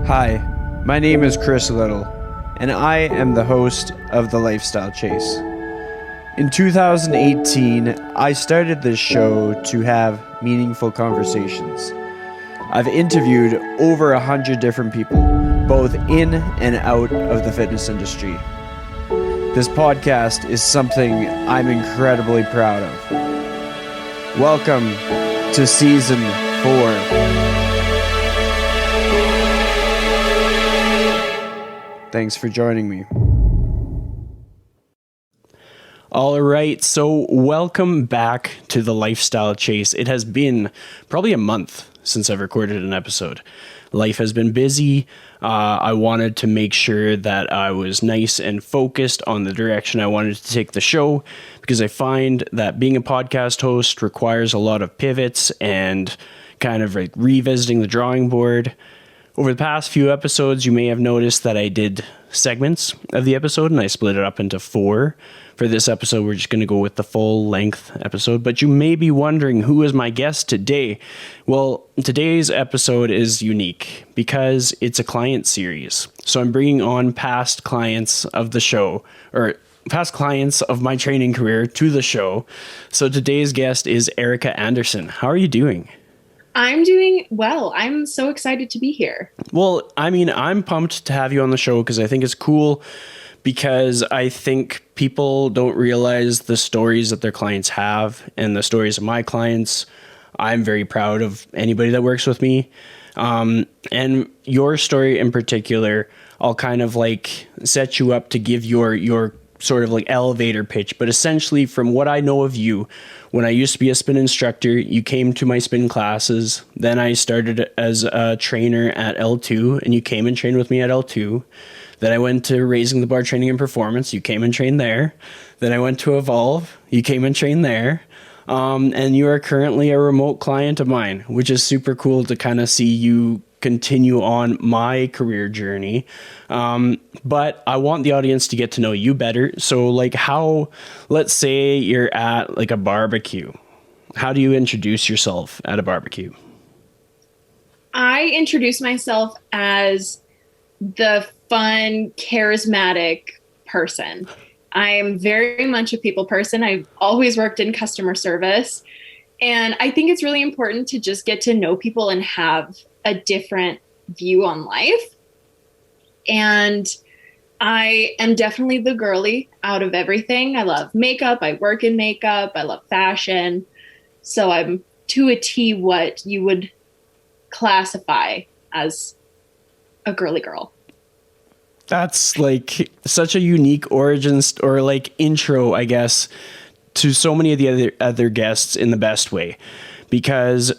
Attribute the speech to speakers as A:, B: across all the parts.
A: Hi, my name is Chris Liddle, and I am the host of The Lifestyle Chase. In 2018, I started this show to have meaningful conversations. I've interviewed over 100 different people, both in and out of the fitness industry. This podcast is something I'm incredibly proud of. Welcome to Season 4. Thanks for joining me.
B: All right, so welcome back to the Lifestyle Chase. It has been probably a month since I've recorded an episode. Life has been busy. I wanted to make sure that I was nice and focused on the direction I wanted to take the show, because I find that being a podcast host requires a lot of pivots and kind of like revisiting the drawing board. Over the past few episodes, you may have noticed that I did segments of the episode and I split it up into 4. For this episode, we're just going to go with the full length episode, but you may be wondering, who is my guest today? Well, today's episode is unique because it's a client series. So I'm bringing on past clients of the show, or past clients of my training career to the show. So today's guest is Erika Anderson. How are you doing?
C: I'm doing well. I'm so excited to be here.
B: Well, I mean, I'm pumped to have you on the show because I think it's cool, because I think people don't realize the stories that their clients have and the stories of my clients. I'm very proud of anybody that works with me. And your story in particular, I'll kind of like set you up to give your sort of like elevator pitch. But essentially, from what I know of you, when I used to be a spin instructor, you came to my spin classes. Then I started as a trainer at L2, and you came and trained with me at L2. Then I went to Raising the Bar Training and Performance. You came and trained there. Then I went to Evolve. You came and trained there. And you are currently a remote client of mine, which is super cool to kind of see you continue on my career journey. But I want the audience to get to know you better. So like let's say you're at like a barbecue. How do you introduce yourself at a barbecue?
C: I introduce myself as the fun, charismatic person. I am very much a people person. I've always worked in customer service. And I think it's really important to just get to know people and have a different view on life. And I am definitely the girly out of everything. I love makeup. I work in makeup. I love fashion. So I'm to a T what you would classify as a girly girl.
B: That's like such a unique origin or like intro, I guess, to so many of the other guests in the best way, because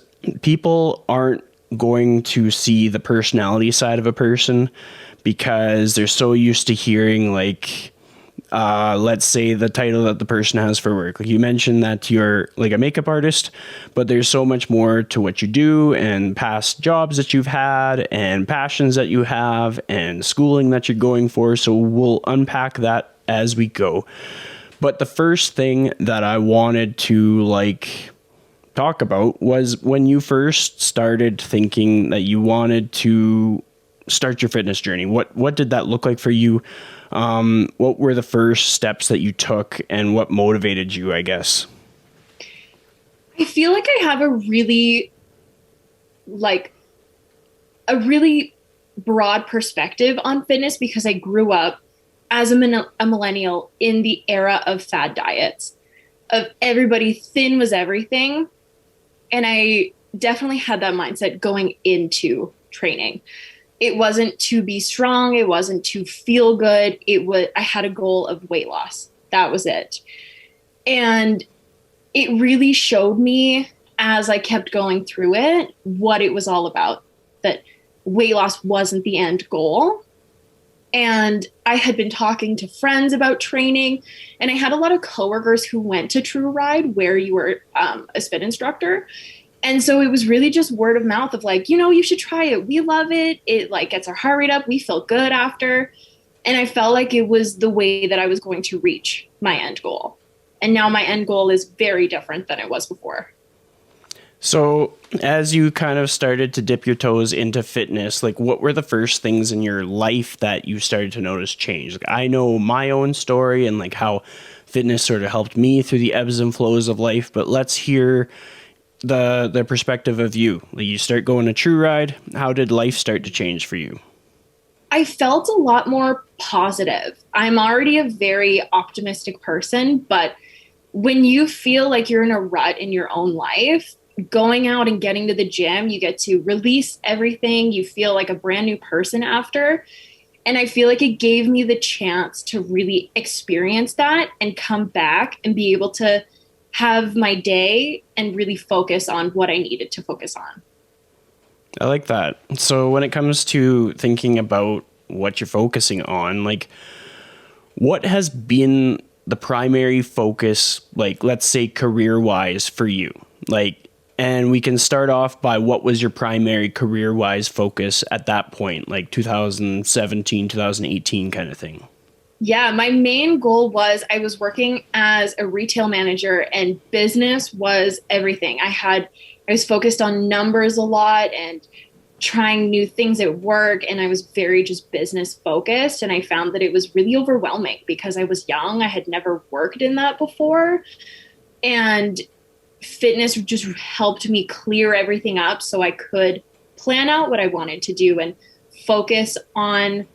B: people aren't going to see the personality side of a person because they're so used to hearing like, let's say the title that the person has for work. Like you mentioned that you're like a makeup artist, but there's so much more to what you do and past jobs that you've had and passions that you have and schooling that you're going for. So we'll unpack that as we go. But the first thing that I wanted to like talk about was when you first started thinking that you wanted to start your fitness journey. What did that look like for you? What were the first steps that you took and what motivated you, I guess?
C: I feel like I have a really broad perspective on fitness because I grew up as a millennial in the era of fad diets, of everybody thin was everything. And I definitely had that mindset going into training. It wasn't to be strong. It wasn't to feel good. I had a goal of weight loss. That was it. And it really showed me as I kept going through it, what it was all about, that weight loss wasn't the end goal. And I had been talking to friends about training, and I had a lot of coworkers who went to True Ride where you were a spin instructor. And so it was really just word of mouth of like, you should try it. We love it. It like gets our heart rate up. We feel good after. And I felt like it was the way that I was going to reach my end goal. And now my end goal is very different than it was before.
B: So, as you kind of started to dip your toes into fitness, like what were the first things in your life that you started to notice change? Like, I know my own story and like how fitness sort of helped me through the ebbs and flows of life, but let's hear the perspective of you. Like, you start going a true ride. How did life start to change for you?
C: I felt a lot more positive. I'm already a very optimistic person, but when you feel like you're in a rut in your own life, going out and getting to the gym, you get to release everything. You feel like a brand new person after. And I feel like it gave me the chance to really experience that and come back and be able to have my day and really focus on what I needed to focus on.
B: I like that. So, when it comes to thinking about what you're focusing on, like, what has been the primary focus, like, let's say career wise for you? Like, and we can start off by what was your primary career wise focus at that point, like 2017, 2018 kind of thing?
C: Yeah, my main goal was I was working as a retail manager and business was everything. I was focused on numbers a lot and trying new things at work, and I was very just business focused, and I found that it was really overwhelming because I was young. I had never worked in that before, and fitness just helped me clear everything up so I could plan out what I wanted to do and focus on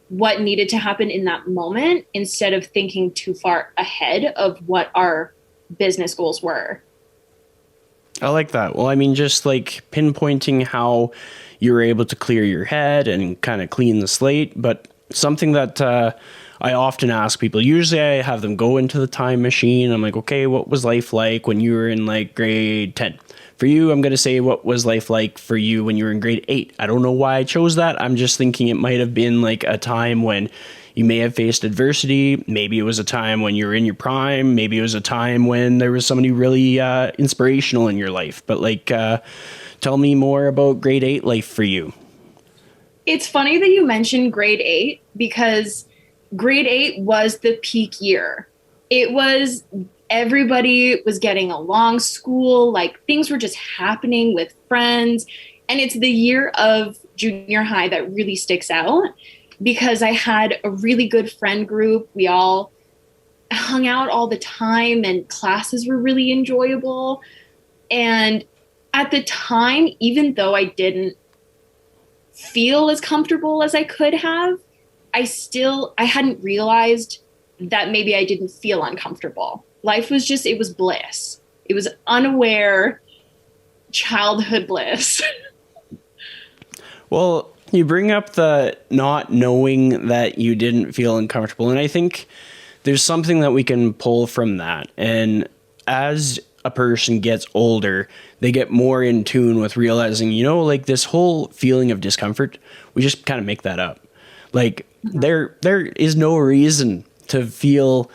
C: what needed to happen in that moment instead of thinking too far ahead of what our business goals were.
B: I like that. Well, I mean, just like pinpointing how you were able to clear your head and kind of clean the slate. But something that I often ask people, usually I have them go into the time machine. I'm like, okay, what was life like when you were in like grade 10? For you, I'm going to say, what was life like for you when you were in grade 8? I don't know why I chose that. I'm just thinking it might have been like a time when you may have faced adversity. Maybe it was a time when you were in your prime. Maybe it was a time when there was somebody really inspirational in your life. But like, tell me more about grade 8 life for you.
C: It's funny that you mentioned grade 8 because grade 8 was the peak year. It was everybody was getting along school, like things were just happening with friends. And it's the year of junior high that really sticks out because I had a really good friend group. We all hung out all the time and classes were really enjoyable. And at the time, even though I didn't feel as comfortable as I could have, I hadn't realized that maybe I didn't feel uncomfortable. Life was just, it was bliss. It was unaware childhood bliss.
B: Well, you bring up the not knowing that you didn't feel uncomfortable. And I think there's something that we can pull from that. And as a person gets older, they get more in tune with realizing, like this whole feeling of discomfort, we just kind of make that up. Like there is no reason to feel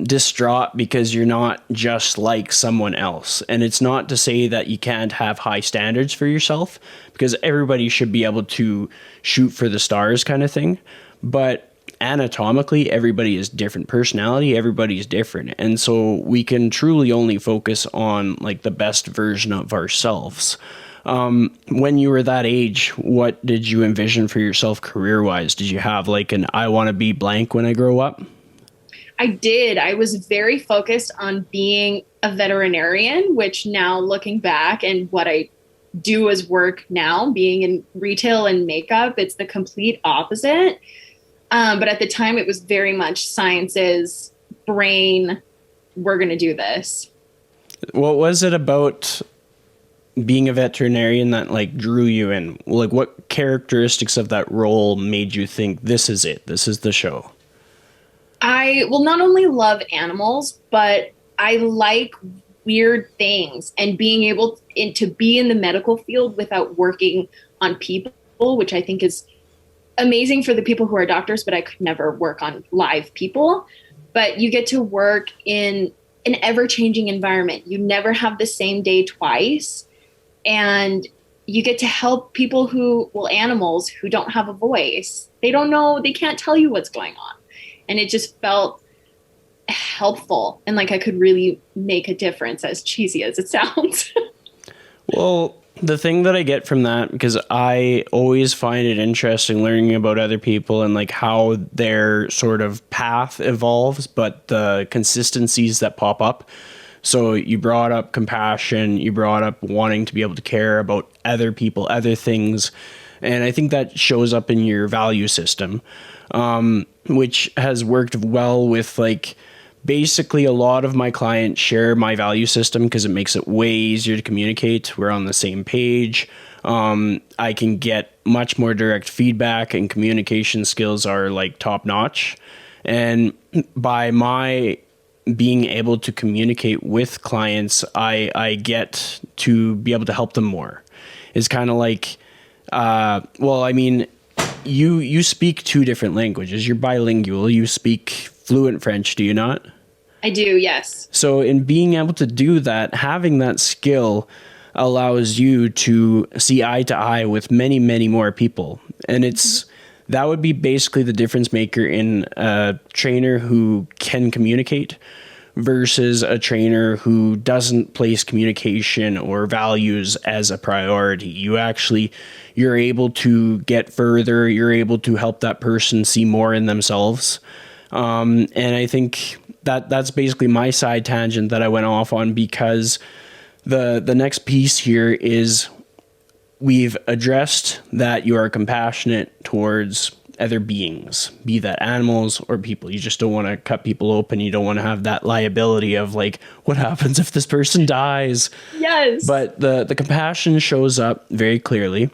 B: distraught because you're not just like someone else. And it's not to say that you can't have high standards for yourself, because everybody should be able to shoot for the stars kind of thing. But anatomically, everybody is different. Personality, everybody's different. And so we can truly only focus on like the best version of ourselves. When you were that age, what did you envision for yourself career-wise? Did you have like an I want to be blank when I grow up?
C: I did. I was very focused on being a veterinarian, which now looking back and what I do as work now, being in retail and makeup, it's the complete opposite. But at the time, it was very much sciences, brain, we're going to do this.
B: What was it about being a veterinarian that like drew you in? Like, what characteristics of that role made you think this is it? This is the show?
C: I will not only love animals, but I like weird things and being able to be in the medical field without working on people, which I think is amazing for the people who are doctors, but I could never work on live people. But you get to work in an ever-changing environment. You never have the same day twice. And you get to help people animals who don't have a voice. They don't know, they can't tell you what's going on. And it just felt helpful and like I could really make a difference, as cheesy as it sounds.
B: Well, the thing that I get from that, because I always find it interesting learning about other people and like how their sort of path evolves, but the consistencies that pop up. So you brought up compassion, you brought up wanting to be able to care about other people, other things. And I think that shows up in your value system, which has worked well with like basically a lot of my clients share my value system because it makes it way easier to communicate. We're on the same page. I can get much more direct feedback and communication skills are like top notch. And by my being able to communicate with clients, I get to be able to help them more. It's kind of like, well, I mean, you speak two different languages. You're bilingual. You speak fluent French, do you not?
C: I do, yes.
B: So in being able to do that, having that skill allows you to see eye to eye with many, many more people. And that would be basically the difference maker in a trainer who can communicate versus a trainer who doesn't place communication or values as a priority. You're able to get further. You're able to help that person see more in themselves. And I think that's basically my side tangent that I went off on, because the next piece here is we've addressed that you are compassionate towards other beings, be that animals or people. You just don't want to cut people open. You don't want to have that liability of like, what happens if this person dies?
C: Yes.
B: But the compassion shows up very clearly.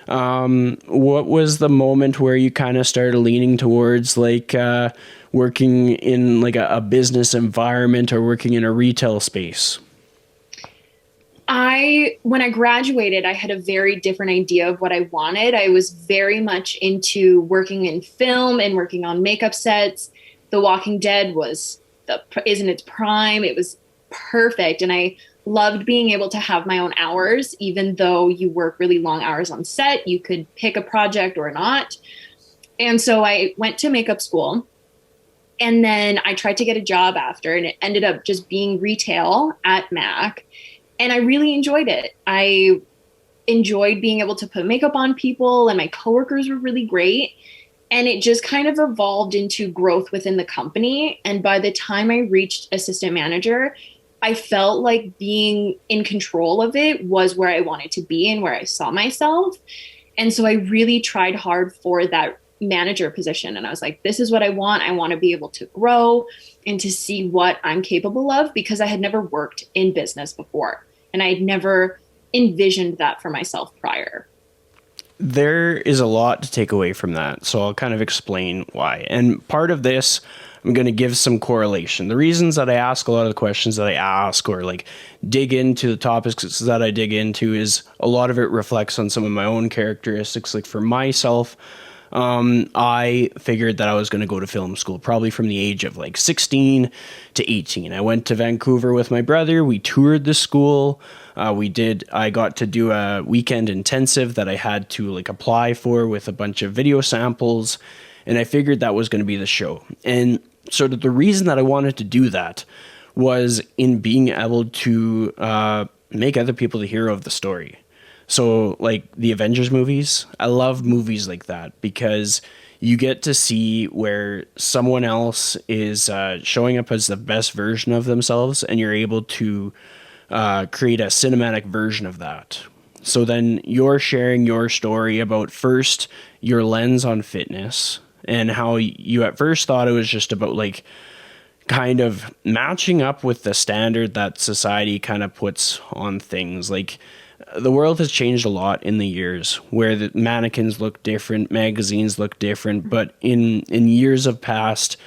B: What was the moment where you kind of started leaning towards like working in like a business environment or working in a retail space?
C: When I graduated, I had a very different idea of what I wanted. I was very much into working in film and working on makeup sets. The Walking Dead is in its prime. It was perfect. And I loved being able to have my own hours, even though you work really long hours on set. You could pick a project or not. And so I went to makeup school. And then I tried to get a job after, and it ended up just being retail at MAC. And I really enjoyed it. I enjoyed being able to put makeup on people, and my coworkers were really great. And it just kind of evolved into growth within the company. And by the time I reached assistant manager, I felt like being in control of it was where I wanted to be and where I saw myself. And so I really tried hard for that manager position. And I was like, this is what I want. I want to be able to grow and to see what I'm capable of, because I had never worked in business before. And I had never envisioned that for myself prior.
B: There is a lot to take away from that. So I'll kind of explain why. And part of this, I'm going to give some correlation. The reasons that I ask a lot of the questions that I ask or like dig into the topics that I dig into is a lot of it reflects on some of my own characteristics. Like for myself, I figured that I was going to go to film school probably from the age of like 16 to 18. I went to Vancouver with my brother. We toured the school. I got to do a weekend intensive that I had to like apply for with a bunch of video samples. And I figured that was going to be the show. And so the reason that I wanted to do that was in being able to make other people the hero of the story. So like the Avengers movies, I love movies like that because you get to see where someone else is showing up as the best version of themselves, and you're able to create a cinematic version of that. So then you're sharing your story about first your lens on fitness and how you at first thought it was just about like kind of matching up with the standard that society kind of puts on things. Like the world has changed a lot in the years where the mannequins look different, magazines look different, but in years of past,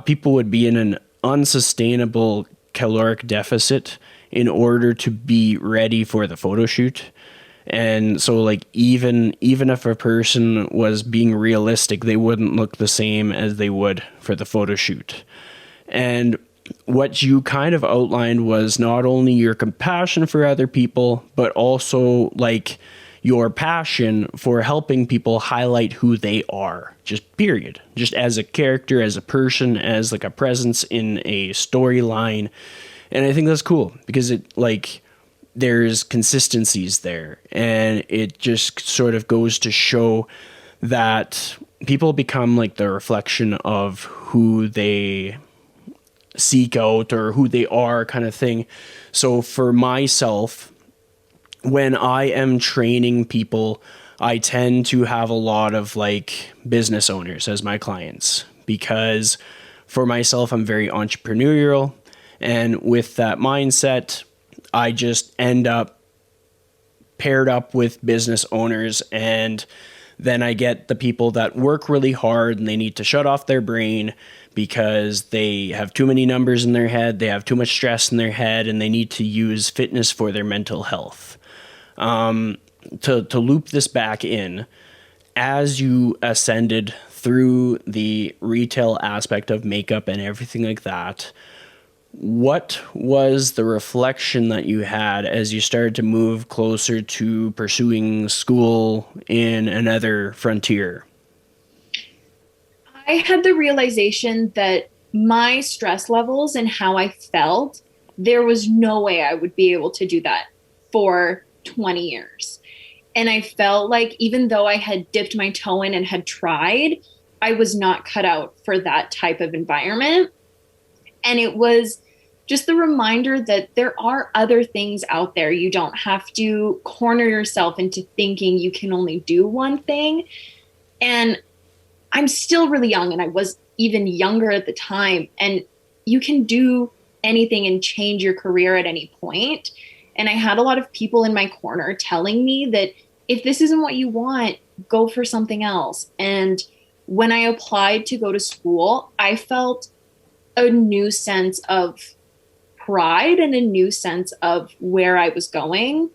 B: people would be in an unsustainable caloric deficit in order to be ready for the photo shoot. And so like even if a person was being realistic, they wouldn't look the same as they would for the photo shoot. And what you kind of outlined was not only your compassion for other people, but also like your passion for helping people highlight who they are, just period. Just as a character, as a person, as like a presence in a storyline. And I think that's cool because it like there's consistencies there. And it just sort of goes to show that people become like the reflection of who they seek out or who they are, kind of thing. So for myself, when I am training people, I tend to have a lot of like business owners as my clients, because for myself, I'm very entrepreneurial. And with that mindset, I just end up paired up with business owners, and then I get the people that work really hard and they need to shut off their brain because they have too many numbers in their head, they have too much stress in their head, and they need to use fitness for their mental health. To loop this back in, as you ascended through the retail aspect of makeup and everything like that, what was the reflection that you had as you started to move closer to pursuing school in another frontier?
C: I had the realization that my stress levels and how I felt, there was no way I would be able to do that for 20 years. And I felt like even though I had dipped my toe in and had tried, I was not cut out for that type of environment. And it was just the reminder that there are other things out there. You don't have to corner yourself into thinking you can only do one thing. And I'm still really young, and I was even younger at the time. And you can do anything and change your career at any point. And I had a lot of people in my corner telling me that if this isn't what you want, go for something else. And when I applied to go to school, I felt a new sense of pride and a new sense of where I was going.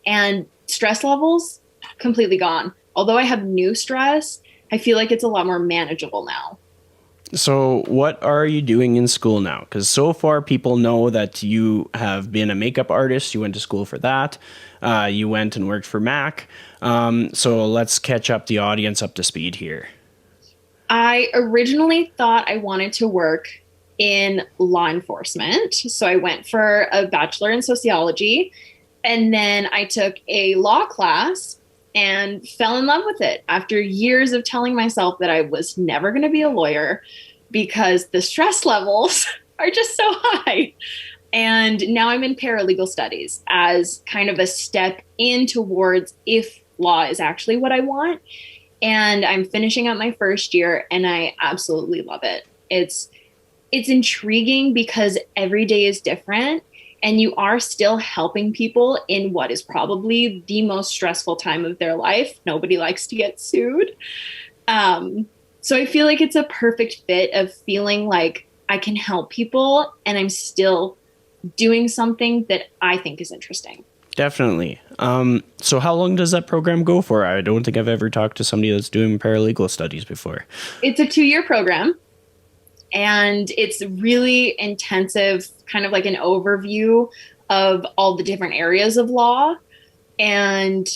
C: And stress levels, completely gone. Although I have new stress, I feel like it's a lot more manageable now.
B: So what are you doing in school now? Because so far people know that you have been a makeup artist. You went to school for that. You went and worked for Mac. So let's catch up the audience up to speed here.
C: I originally thought I wanted to work in law enforcement. So I went for a bachelor in sociology, and then I took a law class and fell in love with it after years of telling myself that I was never going to be a lawyer because the stress levels are just so high. And now I'm in paralegal studies as kind of a step in towards if law is actually what I want. And I'm finishing up my first year, and I absolutely love it. It's intriguing because every day is different, and you are still helping people in what is probably the most stressful time of their life. Nobody likes to get sued. So I feel like it's a perfect fit of feeling like I can help people and I'm still doing something that I think is interesting.
B: Definitely. So how long does that program go for? I don't think I've ever talked to somebody that's doing paralegal studies before.
C: It's a 2-year program. And it's really intensive, kind of like an overview of all the different areas of law. And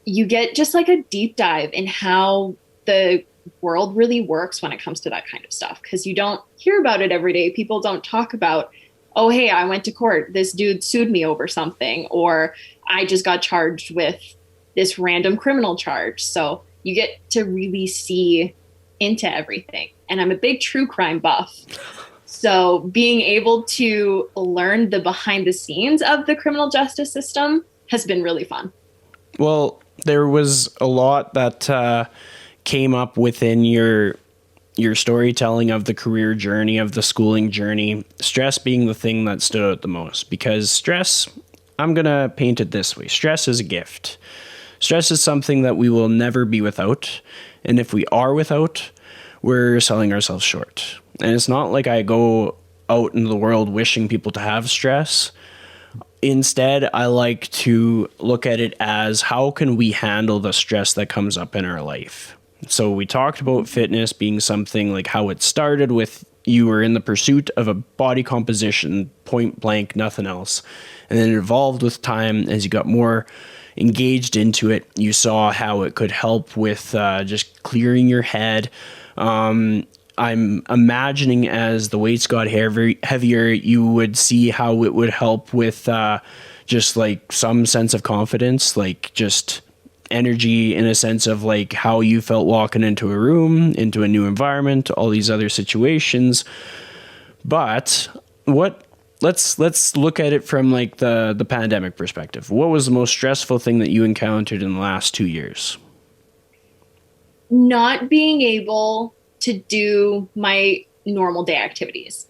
C: you get just like a deep dive in how the world really works when it comes to that kind of stuff. Because you don't hear about it every day. People don't talk about, oh, hey, I went to court. This dude sued me over something. Or I just got charged with this random criminal charge. So you get to really see into everything. And I'm a big true crime buff. So being able to learn the behind the scenes of the criminal justice system has been really fun.
B: Well, there was a lot that came up within your storytelling of the career journey, of the schooling journey, stress being the thing that stood out the most. Because stress, I'm going to paint it this way. Stress is a gift. Stress is something that we will never be without. And if we are without, we're selling ourselves short. And it's not like I go out into the world wishing people to have stress. Instead, I like to look at it as how can we handle the stress that comes up in our life. So we talked about fitness being something like how it started with you were in the pursuit of a body composition, point blank, nothing else. And then it evolved with time as you got more engaged into it. You saw how it could help with just clearing your head. I'm imagining as the weights got heavier, you would see how it would help with just like some sense of confidence, like just energy in a sense of like how you felt walking into a room, into a new environment, all these other situations. But let's look at it from like the pandemic perspective. What was the most stressful thing that you encountered in the last 2 years?
C: Not being able to do my normal day activities,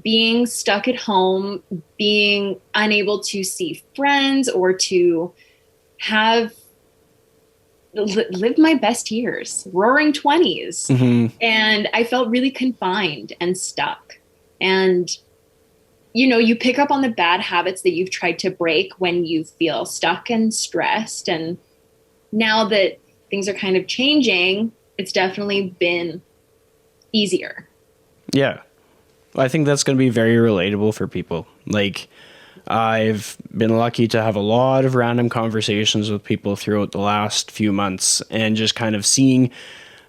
C: being stuck at home, being unable to see friends or to have live my best years, roaring 20s.
B: Mm-hmm.
C: And I felt really confined and stuck. And, you know, you pick up on the bad habits that you've tried to break when you feel stuck and stressed. And now that things are kind of changing, it's definitely been easier.
B: Yeah. I think that's going to be very relatable for people. Like, I've been lucky to have a lot of random conversations with people throughout the last few months and just kind of seeing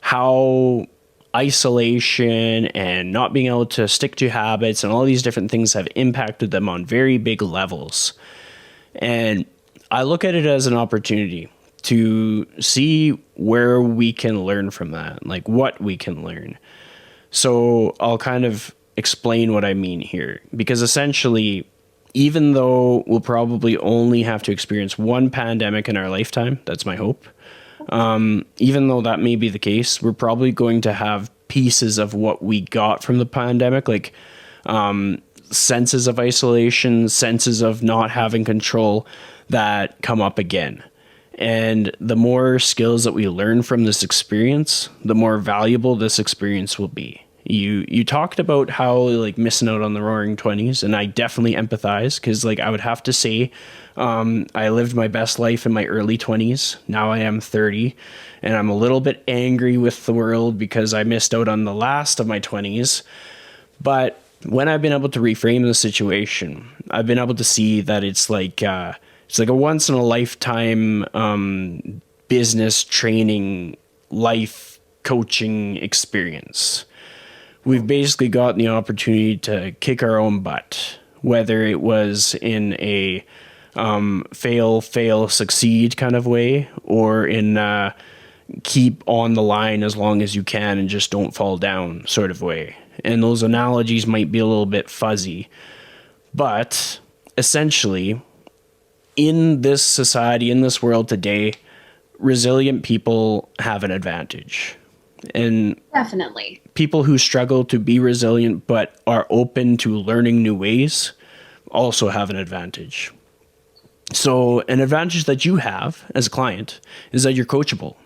B: how isolation and not being able to stick to habits and all these different things have impacted them on very big levels. And I look at it as an opportunity to see where we can learn from that, like what we can learn. So I'll kind of explain what I mean here, because essentially, even though we'll probably only have to experience one pandemic in our lifetime, that's my hope. Even though that may be the case, we're probably going to have pieces of what we got from the pandemic, like senses of isolation, senses of not having control that come up again. And the more skills that we learn from this experience, the more valuable this experience will be. You talked about how like missing out on the roaring 20s, and I definitely empathize, because like I would have to say I lived my best life in my early 20s. Now I am 30, and I'm a little bit angry with the world because I missed out on the last of my 20s. But when I've been able to reframe the situation, I've been able to see that it's like a once in a lifetime business training, life coaching experience. We've basically gotten the opportunity to kick our own butt, whether it was in a fail, succeed kind of way, or in keep on the line as long as you can and just don't fall down sort of way. And those analogies might be a little bit fuzzy, but essentially, in this society, in this world today, resilient people have an advantage. And
C: definitely,
B: people who struggle to be resilient but are open to learning new ways also have an advantage. So an advantage that you have as a client is that you're coachable.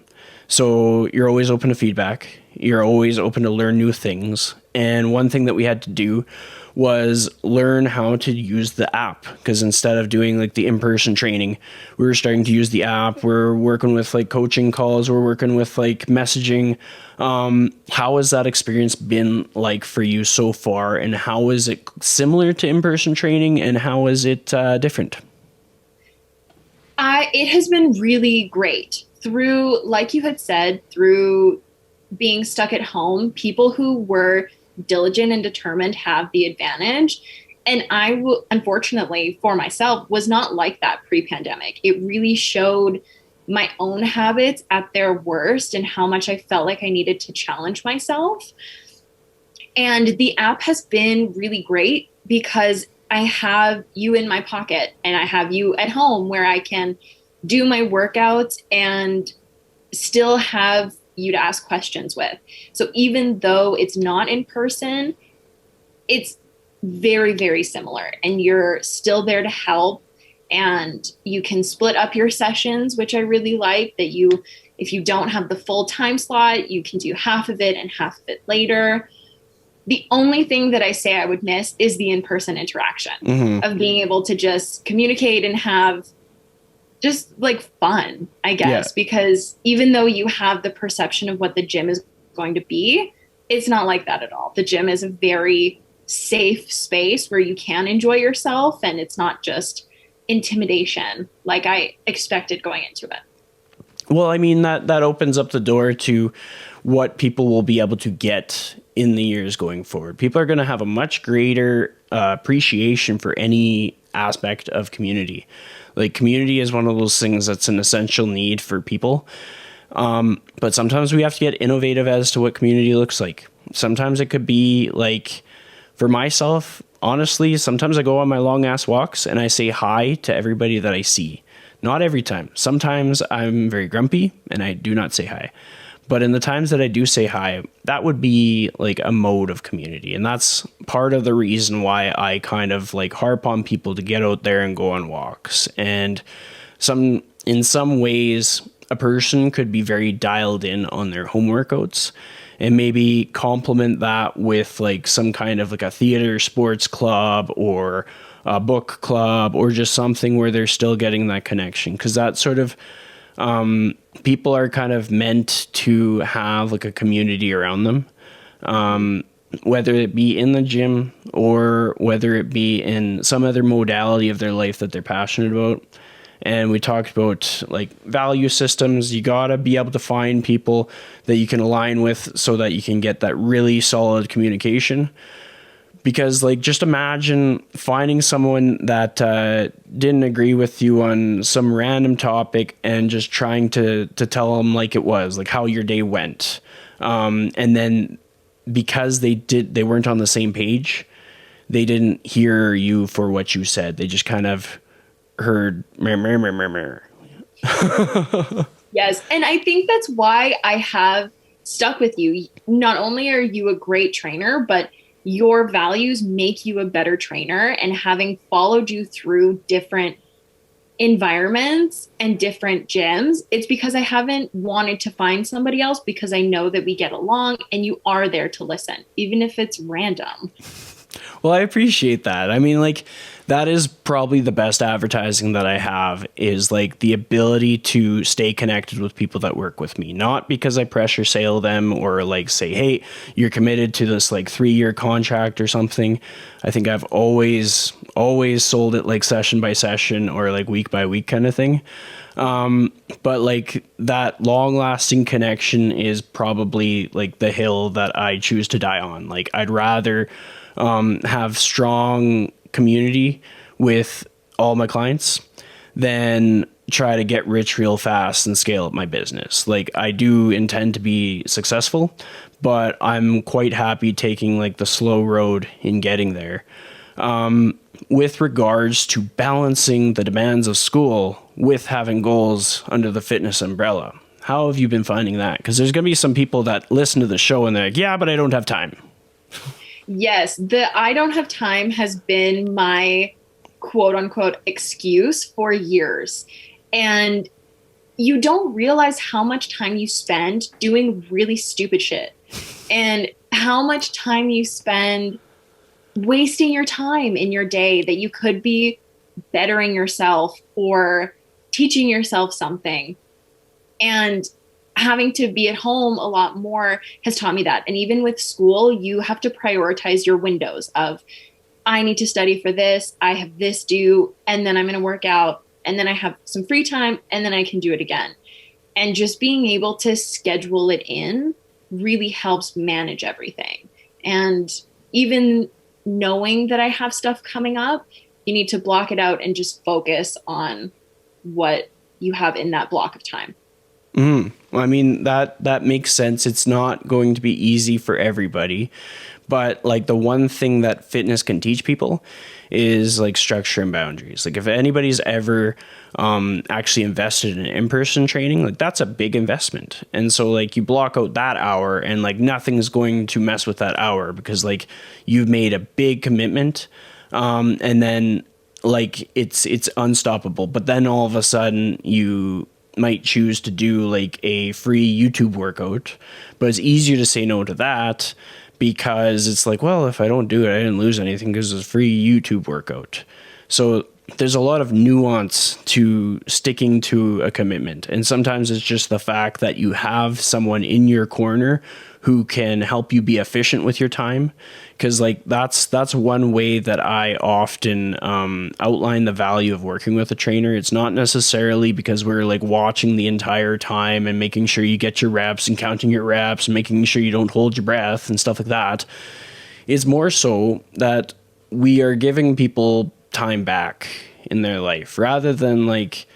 B: So you're always open to feedback. You're always open to learn new things. And one thing that we had to do was learn how to use the app, because instead of doing like the in-person training, we were starting to use the app. We're working with like coaching calls. We're working with like messaging. How has that experience been like for you so far? And how is it similar to in-person training? And how is it different?
C: It has been really great. Through, like you had said, through being stuck at home, people who were diligent and determined have the advantage. And I will, unfortunately for myself, was not like that pre-pandemic. It really showed my own habits at their worst and how much I felt like I needed to challenge myself. And the app has been really great because I have you in my pocket and I have you at home where I can do my workouts and still have you to ask questions with. So even though it's not in person, it's very, very similar, and you're still there to help, and you can split up your sessions, which I really like, that you, if you don't have the full time slot, you can do half of it and half of it later. The only thing that I say I would miss is the in-person interaction of being able to just communicate and have just like fun, I guess, because even though you have the perception of what the gym is going to be, it's not like that at all. The gym is a very safe space where you can enjoy yourself, and it's not just intimidation like I expected going into it.
B: Well, I mean, that opens up the door to what people will be able to get in the years going forward. People are going to have a much greater appreciation for any aspect of community. Like, community is one of those things that's an essential need for people. But sometimes we have to get innovative as to what community looks like. Sometimes it could be like, for myself, honestly, sometimes I go on my long ass walks and I say hi to everybody that I see. Not every time. Sometimes I'm very grumpy and I do not say hi. But in the times that I do say hi, that would be like a mode of community. And that's part of the reason why I kind of like harp on people to get out there and go on walks. And in some ways, a person could be very dialed in on their home workouts and maybe complement that with like some kind of like a theater sports club or a book club or just something where they're still getting that connection. Because that sort of people are kind of meant to have like a community around them, whether it be in the gym or whether it be in some other modality of their life that they're passionate about. And we talked about like value systems. You got to be able to find people that you can align with so that you can get that really solid communication. Because like, just imagine finding someone that didn't agree with you on some random topic and just trying to tell them like it was, like how your day went. And then because they weren't on the same page, they didn't hear you for what you said. They just kind of heard meh, meh, meh, meh, meh.
C: Yes. And I think that's why I have stuck with you. Not only are you a great trainer, but your values make you a better trainer. And having followed you through different environments and different gyms, it's because I haven't wanted to find somebody else, because I know that we get along and you are there to listen, even if it's random.
B: Well, I appreciate that. I mean, like, that is probably the best advertising that I have, is like the ability to stay connected with people that work with me. Not because I pressure sale them or like say, hey, you're committed to this like 3-year contract or something. I think I've always sold it like session by session or like week by week kind of thing. But like, that long lasting connection is probably like the hill that I choose to die on. Like, I'd rather have strong community with all my clients than try to get rich real fast and scale up my business. Like, I do intend to be successful, but I'm quite happy taking like the slow road in getting there. With regards to balancing the demands of school with having goals under the fitness umbrella, how have you been finding that? Because there's going to be some people that listen to the show and they're like, yeah, but I don't have time.
C: Yes, the I don't have time has been my quote unquote excuse for years. And you don't realize how much time you spend doing really stupid shit and how much time you spend wasting your time in your day that you could be bettering yourself or teaching yourself something. And having to be at home a lot more has taught me that. And even with school, you have to prioritize your windows of, I need to study for this, I have this due, and then I'm going to work out, and then I have some free time, and then I can do it again. And just being able to schedule it in really helps manage everything. And even knowing that I have stuff coming up, you need to block it out and just focus on what you have in that block of time.
B: I mean, that makes sense. It's not going to be easy for everybody, but like, the one thing that fitness can teach people is like structure and boundaries. Like, if anybody's ever actually invested in in-person training, like, that's a big investment. And so like, you block out that hour and like, nothing's going to mess with that hour because like, you've made a big commitment. And then like, it's unstoppable. But then all of a sudden you might choose to do like a free YouTube workout, but it's easier to say no to that because it's like, well, if I don't do it, I didn't lose anything because it's a free YouTube workout. So there's a lot of nuance to sticking to a commitment. And sometimes it's just the fact that you have someone in your corner who can help you be efficient with your time. Because like, that's one way that I often outline the value of working with a trainer. It's not necessarily because we're like watching the entire time and making sure you get your reps and counting your reps and making sure you don't hold your breath and stuff like that. It's more so that we are giving people time back in their life rather than like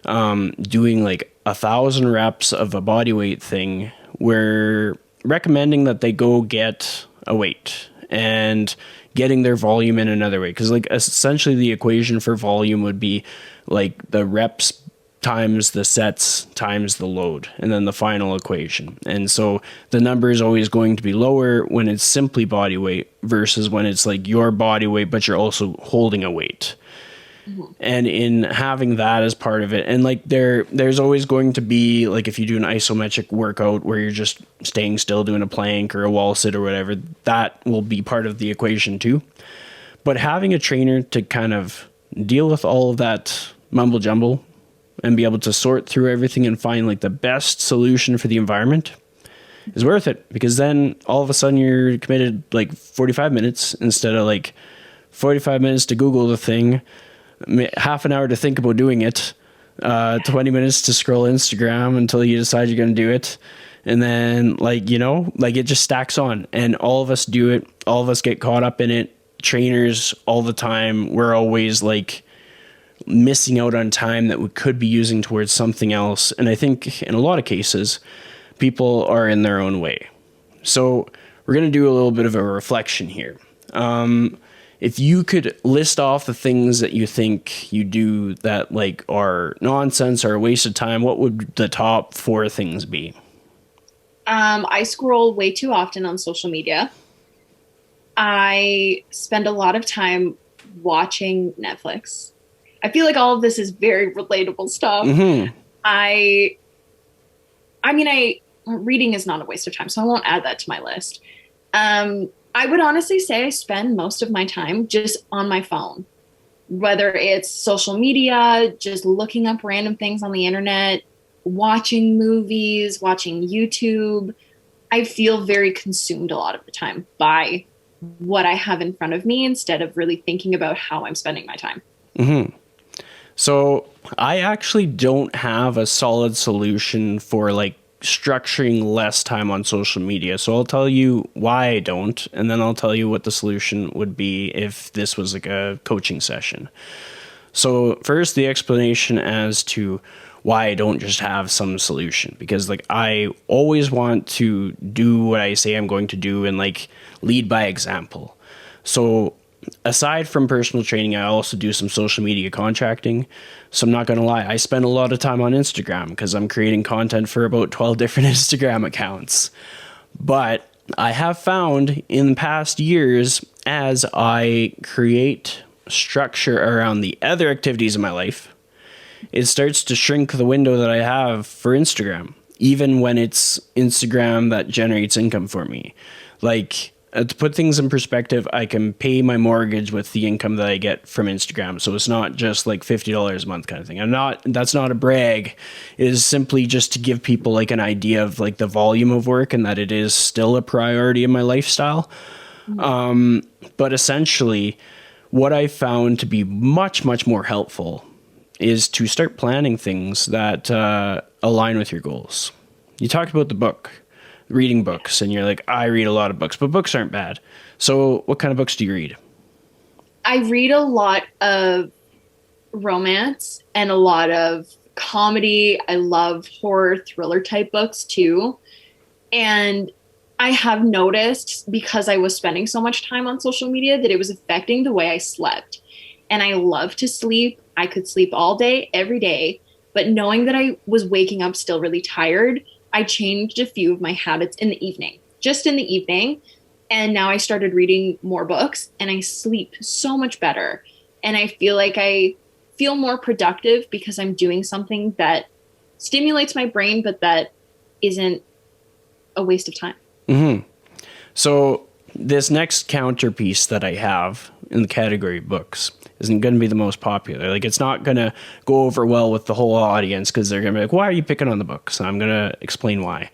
B: doing like 1,000 reps of a body weight thing. We're recommending that they go get a weight and getting their volume in another way, because like essentially the equation for volume would be like the reps times the sets times the load, and then the final equation. And so the number is always going to be lower when it's simply body weight versus when it's like your body weight but you're also holding a weight. And in having that as part of it, and like there's always going to be, like if you do an isometric workout where you're just staying still doing a plank or a wall sit or whatever, that will be part of the equation too. But having a trainer to kind of deal with all of that mumble jumble and be able to sort through everything and find like the best solution for the environment is worth it, because then all of a sudden you're committed like 45 minutes instead of like 45 minutes to Google the thing, half an hour to think about doing it, 20 minutes to scroll Instagram until you decide you're going to do it. And then like, you know, like it just stacks on, and all of us do it. All of us get caught up in it. Trainers all the time. We're always like missing out on time that we could be using towards something else. And I think in a lot of cases, people are in their own way. So we're going to do a little bit of a reflection here. If you could list off the things that you think you do that like are nonsense or a waste of time, what would the top 4 things be?
C: I scroll way too often on social media. I spend a lot of time watching Netflix. I feel like all of this is very relatable stuff. Reading is not a waste of time, so I won't add that to my list. I would honestly say I spend most of my time just on my phone, whether it's social media, just looking up random things on the internet, watching movies, watching YouTube. I feel very consumed a lot of the time by what I have in front of me instead of really thinking about how I'm spending my time.
B: So I actually don't have a solid solution for like structuring less time on social media. So I'll tell you why I don't, and then I'll tell you what the solution would be if this was like a coaching session. So first, the explanation as to why I don't just have some solution, because like I always want to do what I say I'm going to do and like lead by example. So aside from personal training, I also do some social media contracting. So I'm not going to lie, I spend a lot of time on Instagram because I'm creating content for about 12 different Instagram accounts. But I have found in past years, as I create structure around the other activities in my life, it starts to shrink the window that I have for Instagram, even when it's Instagram that generates income for me. Like, to put things in perspective, I can pay my mortgage with the income that I get from Instagram. So it's not just like $50 a month kind of thing. That's not a brag. It is simply just to give people like an idea of like the volume of work and that it is still a priority in my lifestyle. But essentially what I found to be much, much more helpful is to start planning things that align with your goals. You talked about the book. Reading books, and you're like, I read a lot of books, but books aren't bad. So what kind of books do you read?
C: I read a lot of romance and a lot of comedy. I love horror thriller type books too. And I have noticed, because I was spending so much time on social media, that it was affecting the way I slept. And I love to sleep. I could sleep all day, every day. But knowing that I was waking up still really tired, I changed a few of my habits in the evening, just in the evening. And now I started reading more books and I sleep so much better. And I feel like I feel more productive because I'm doing something that stimulates my brain, but that isn't a waste of time.
B: So this next counterpiece that I have in the category books isn't going to be the most popular. Like, it's not going to go over well with the whole audience because they're going to be like, why are you picking on the books? And I'm going to explain why.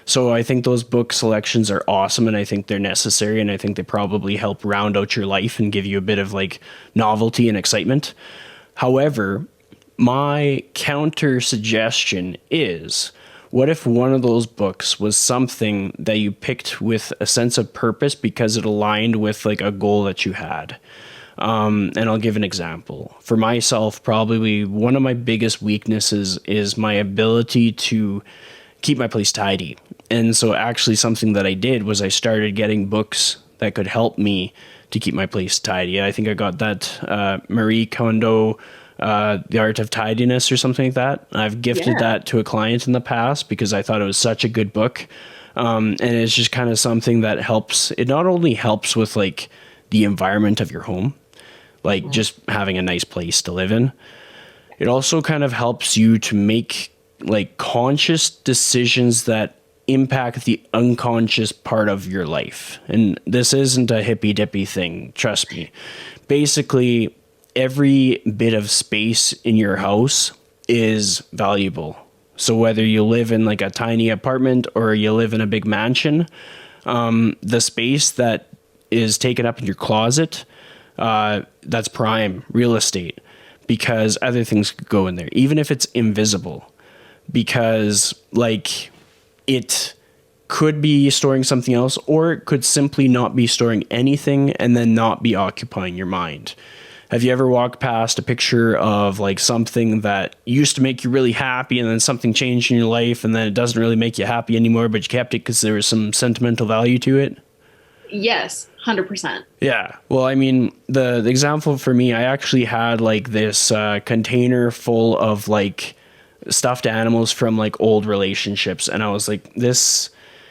B: So I think those book selections are awesome, and I think they're necessary, and I think they probably help round out your life and give you a bit of like novelty and excitement. However, my counter suggestion is, what if one of those books was something that you picked with a sense of purpose because it aligned with like a goal that you had? And I'll give an example. For myself, probably one of my biggest weaknesses is my ability to keep my place tidy. And so actually something that I did was I started getting books that could help me to keep my place tidy. I think I got that Marie Kondo, The Art of Tidiness or something like that. I've gifted that to a client in the past because I thought it was such a good book. And it's just kind of something that helps. It not only helps with like the environment of your home, like just having a nice place to live in. It also kind of helps you to make like conscious decisions that impact the unconscious part of your life. And this isn't a hippy dippy thing, trust me. Basically, every bit of space in your house is valuable. So whether you live in like a tiny apartment or you live in a big mansion, the space that is taken up in your closet, that's prime real estate, because other things could go in there, even if it's invisible, because like it could be storing something else, or it could simply not be storing anything and then not be occupying your mind. Have you ever walked past a picture of like something that used to make you really happy and then something changed in your life and then it doesn't really make you happy anymore, but you kept it because there was some sentimental value to it?
C: Yes, 100%.
B: Yeah. Well, I mean, the example for me, I actually had like this container full of like stuffed animals from like old relationships. And I was like, this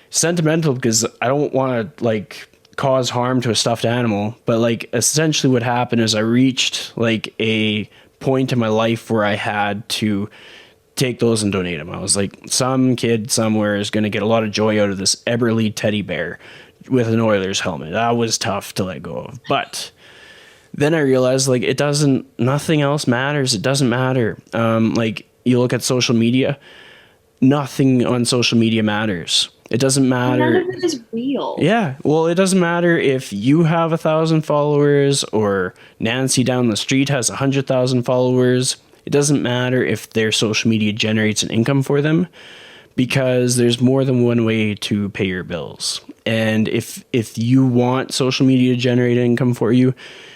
B: sentimental because I don't want to like cause harm to a stuffed animal. But like essentially what happened is I reached like a point in my life where I had to take those and donate them. I was like, some kid somewhere is going to get a lot of joy out of this Eberly teddy bear with an Oilers helmet. That was tough to let go of. But then I realized like nothing else matters. It doesn't matter. Like you look at social media, nothing on social media matters. It doesn't matter.
C: None of it is real.
B: Yeah. Well, it doesn't matter if you have 1,000 followers or Nancy down the street has 100,000 followers. It doesn't matter if their social media generates an income for them, because there's more than one way to pay your bills. And if you want social media to generate income for you,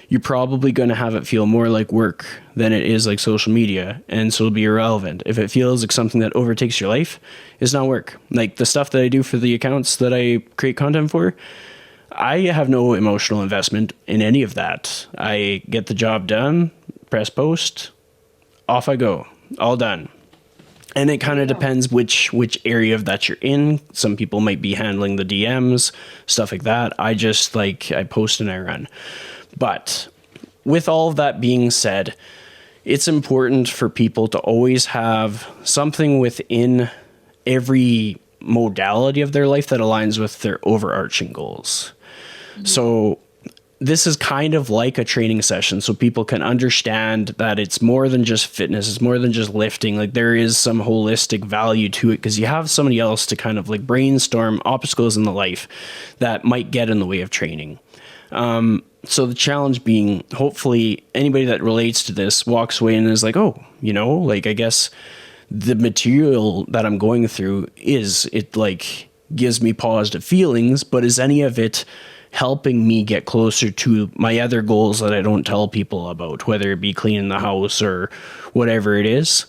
B: you're probably going to have it feel more like work than it is like social media. And so it'll be irrelevant. If it feels like something that overtakes your life, it's not work. Like the stuff that I do for the accounts that I create content for, I have no emotional investment in any of that. I get the job done, press post, off I go, all done. And it kind of depends which area of that you're in. Some people might be handling the DMs, stuff like that. I just I post and I run. But with all of that being said, it's important for people to always have something within every modality of their life that aligns with their overarching goals. Mm-hmm. So this is kind of like a training session, so people can understand that it's more than just fitness. It's more than just lifting. Like there is some holistic value to it because you have somebody else to kind of like brainstorm obstacles in the life that might get in the way of training. So the challenge being, hopefully anybody that relates to this walks away and is like, oh, I guess the material that I'm going through gives me positive feelings, but is any of it helping me get closer to my other goals that I don't tell people about, whether it be cleaning the house or whatever it is?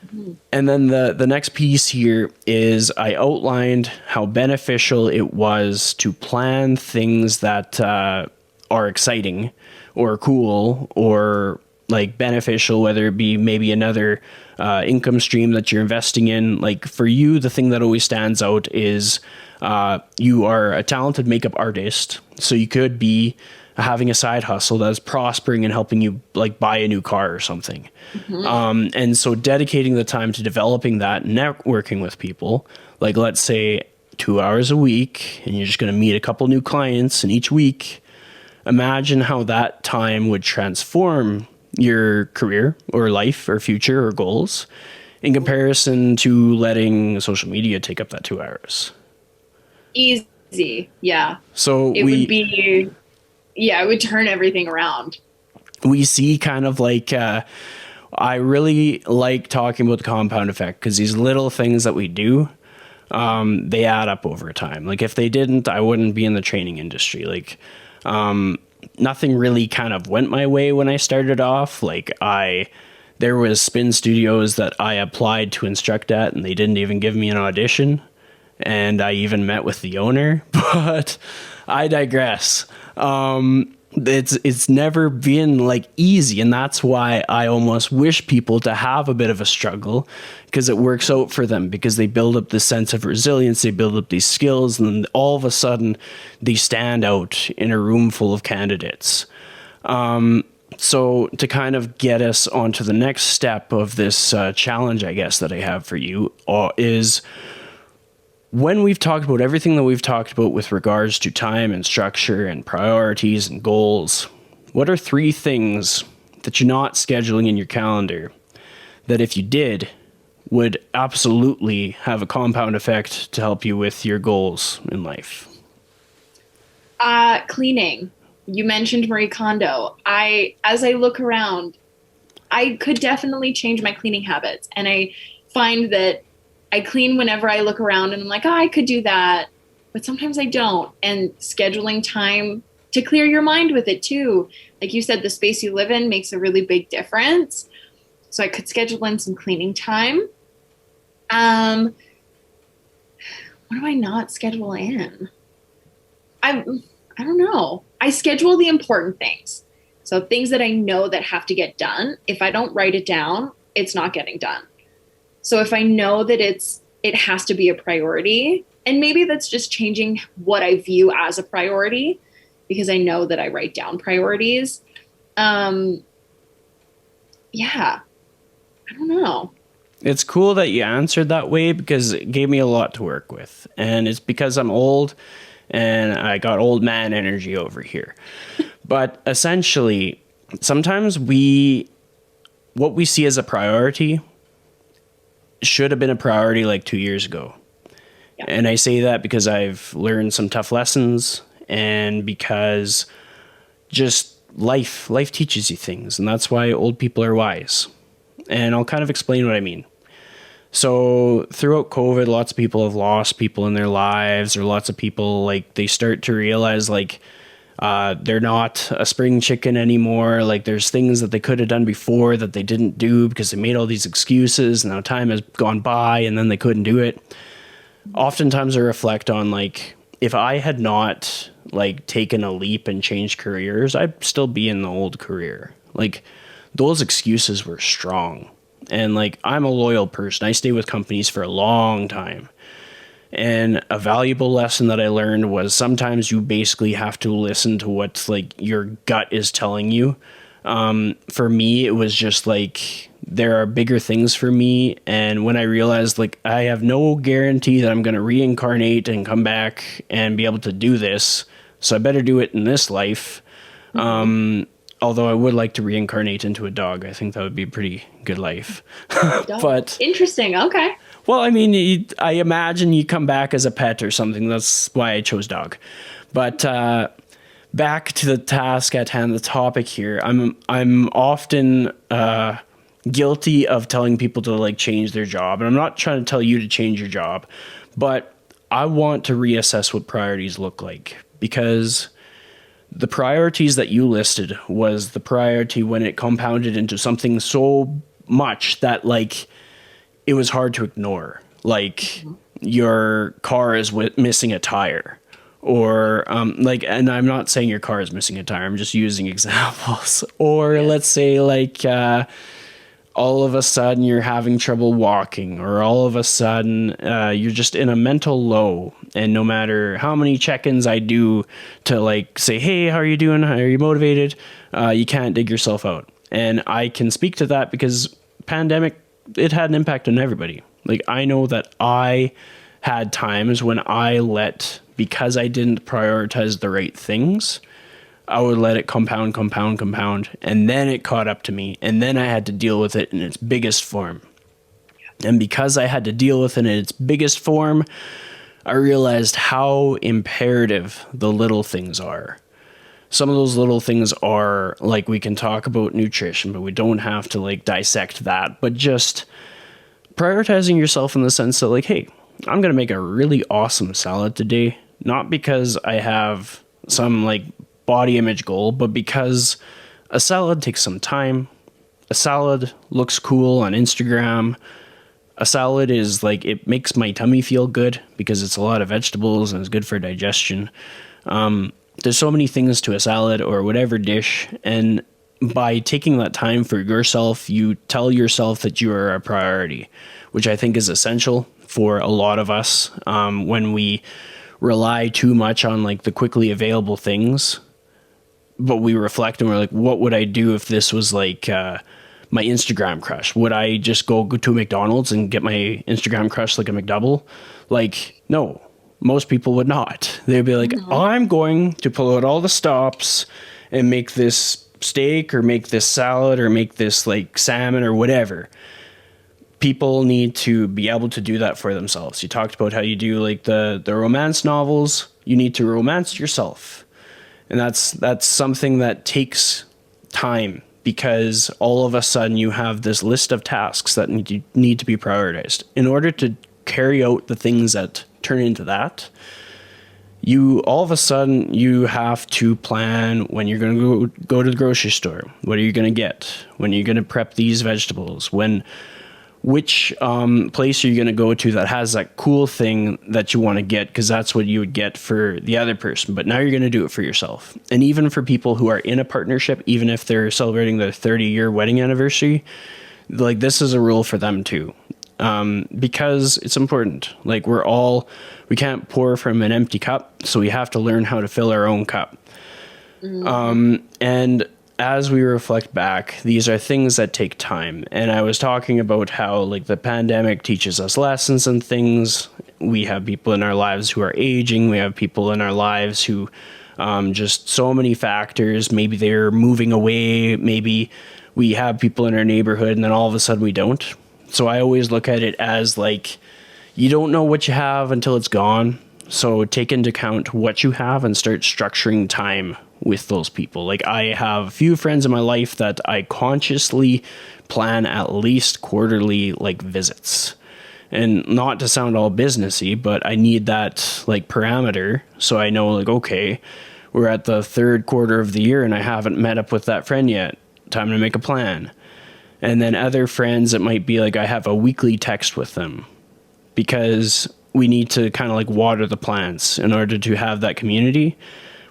B: Mm-hmm. And then the next piece here is I outlined how beneficial it was to plan things that are exciting or cool or like beneficial, whether it be maybe another income stream that you're investing in. Like for you, the thing that always stands out is you are a talented makeup artist. So you could be having a side hustle that's prospering and helping you like buy a new car or something. Mm-hmm. And so dedicating the time to developing that, networking with people, like let's say 2 hours a week, and you're just going to meet a couple new clients, and each week, imagine how that time would transform your career or life or future or goals in comparison to letting social media take up that 2 hours.
C: Easy. Yeah.
B: So
C: it would turn everything around.
B: We see kind of like, I really like talking about the compound effect because these little things that we do, they add up over time. Like if they didn't, I wouldn't be in the training industry. Like Nothing really kind of went my way when I started off. There was spin studios that I applied to instruct at, and they didn't even give me an audition. And I even met with the owner, but I digress. It's never been like easy, and that's why I almost wish people to have a bit of a struggle, because it works out for them, because they build up this sense of resilience, they build up these skills, and then all of a sudden they stand out in a room full of candidates. So to kind of get us onto the next step of this challenge, I guess, that I have for you is, when we've talked about everything that we've talked about with regards to time and structure and priorities and goals, what are 3 things that you're not scheduling in your calendar that, if you did, would absolutely have a compound effect to help you with your goals in life?
C: Cleaning. You mentioned Marie Kondo. As I look around, I could definitely change my cleaning habits. And I find that I clean whenever I look around and I'm like, oh, I could do that. But sometimes I don't. And scheduling time to clear your mind with it too. Like you said, the space you live in makes a really big difference. So I could schedule in some cleaning time. What do I not schedule in? I don't know. I schedule the important things. So things that I know that have to get done. If I don't write it down, it's not getting done. So if I know that it has to be a priority, and maybe that's just changing what I view as a priority, because I know that I write down priorities. Yeah, I don't know.
B: It's cool that you answered that way, because it gave me a lot to work with. And it's because I'm old and I got old man energy over here. But essentially, sometimes what we see as a priority should have been a priority like 2 years ago. Yeah. And I say that because I've learned some tough lessons, and because just life teaches you things, and that's why old people are wise. And I'll kind of explain what I mean. So throughout COVID, lots of people have lost people in their lives, or lots of people, like, they start to realize, like, they're not a spring chicken anymore. Like, there's things that they could have done before that they didn't do because they made all these excuses. Now time has gone by and then they couldn't do it. Oftentimes I reflect on, like, if I had not, like, taken a leap and changed careers, I'd still be in the old career. Like, those excuses were strong. And, like, I'm a loyal person. I stay with companies for a long time. And a valuable lesson that I learned was, sometimes you basically have to listen to what, like, your gut is telling you. For me, it was just like, there are bigger things for me. And when I realized, like, I have no guarantee that I'm going to reincarnate and come back and be able to do this, so I better do it in this life. Mm-hmm. Although I would like to reincarnate into a dog. I think that would be a pretty good life. But
C: interesting. Okay.
B: Well, I mean, I imagine you come back as a pet or something. That's why I chose dog. But back to the task at hand, the topic here. I'm often guilty of telling people to, like, change their job. And I'm not trying to tell you to change your job, but I want to reassess what priorities look like, because the priorities that you listed was the priority when it compounded into something so much that, like, it was hard to ignore. Like, your car is missing a tire, or like, and I'm not saying your car is missing a tire, I'm just using examples. Or let's say, like, all of a sudden you're having trouble walking, or all of a sudden you're just in a mental low, and no matter how many check-ins I do to, like, say, hey, how are you doing? Are you motivated? You can't dig yourself out. And I can speak to that because pandemic, it had an impact on everybody. Like, I know that I had times when because I didn't prioritize the right things, I would let it compound, and then it caught up to me, and then I had to deal with it in its biggest form. And because I had to deal with it in its biggest form, I realized how imperative the little things are. Some of those little things are, like, we can talk about nutrition, but we don't have to, like, dissect that. But just prioritizing yourself in the sense that, like, hey, I'm going to make a really awesome salad today, not because I have some, like, body image goal, but because a salad takes some time. A salad looks cool on Instagram. A salad is like, it makes my tummy feel good because it's a lot of vegetables and it's good for digestion. There's so many things to a salad or whatever dish, and by taking that time for yourself, you tell yourself that you are a priority, which I think is essential for a lot of us. When we rely too much on like the quickly available things, but we reflect and we're like, what would I do if this was like my Instagram crush? Would I just go to a McDonald's and get my Instagram crush like a McDouble? Like, no, most people would not. They'd be like, I'm going to pull out all the stops and make this steak or make this salad or make this like salmon or whatever. People need to be able to do that for themselves. You talked about how you do like the romance novels. You need to romance yourself. And that's something that takes time, because all of a sudden you have this list of tasks that need to be prioritized. In order to carry out the things that turn into that, you all of a sudden you have to plan when you're going to go to the grocery store. What are you going to get? When are you going to prep these vegetables? Which place are you going to go to that has that cool thing that you want to get, because that's what you would get for the other person, but now you're going to do it for yourself. And even for people who are in a partnership, even if they're celebrating their 30-year wedding anniversary, like this is a rule for them too, because it's important. Like we can't pour from an empty cup, so we have to learn how to fill our own cup. And as we reflect back, these are things that take time. And I was talking about how like the pandemic teaches us lessons and things. We have people in our lives who are aging. We have people in our lives who just so many factors. Maybe they're moving away. Maybe we have people in our neighborhood and then all of a sudden we don't. So I always look at it as like, you don't know what you have until it's gone. So take into account what you have and start structuring time with those people. Like I have a few friends in my life that I consciously plan at least quarterly like visits. And not to sound all businessy, but I need that like parameter. So I know like, okay, we're at the third quarter of the year and I haven't met up with that friend yet. Time to make a plan. And then other friends, it might be like I have a weekly text with them, because we need to kind of like water the plants in order to have that community.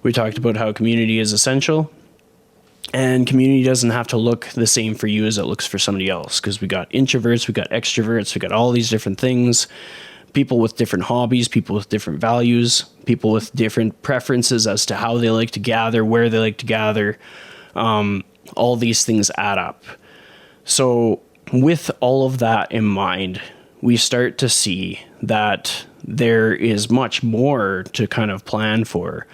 B: We talked about how community is essential, and community doesn't have to look the same for you as it looks for somebody else, because we got introverts, we got extroverts, we got all these different things, people with different hobbies, people with different values, people with different preferences as to how they like to gather, where they like to gather. All these things add up. So with all of that in mind, we start to see that there is much more to kind of plan for.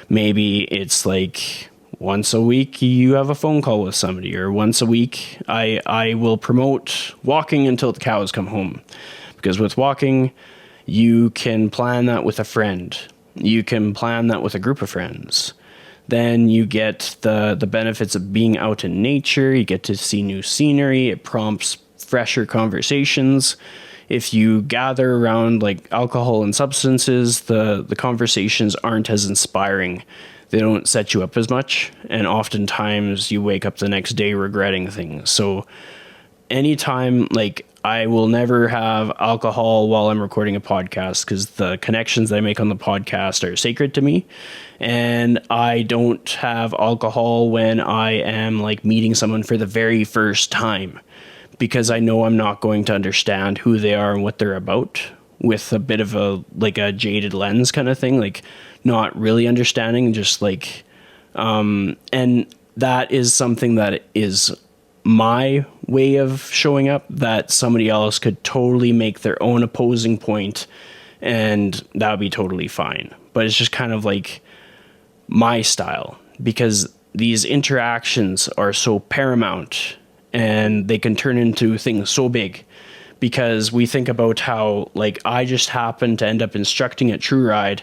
B: Maybe it's like once a week you have a phone call with somebody, or once a week I will promote walking until the cows come home. Because with walking, you can plan that with a friend. You can plan that with a group of friends. Then you get the benefits of being out in nature. You get to see new scenery. It prompts fresher conversations. If you gather around like alcohol and substances, the conversations aren't as inspiring. They don't set you up as much. And oftentimes you wake up the next day regretting things. So anytime, like, I will never have alcohol while I'm recording a podcast, because the connections that I make on the podcast are sacred to me. And I don't have alcohol when I am like meeting someone for the very first time, because I know I'm not going to understand who they are and what they're about with a bit of a jaded lens kind of thing, like not really understanding, just like, and that is something that is my way of showing up, that somebody else could totally make their own opposing point and that would be totally fine. But it's just kind of like my style, because these interactions are so paramount and they can turn into things so big, because we think about how like I just happened to end up instructing at True Ride,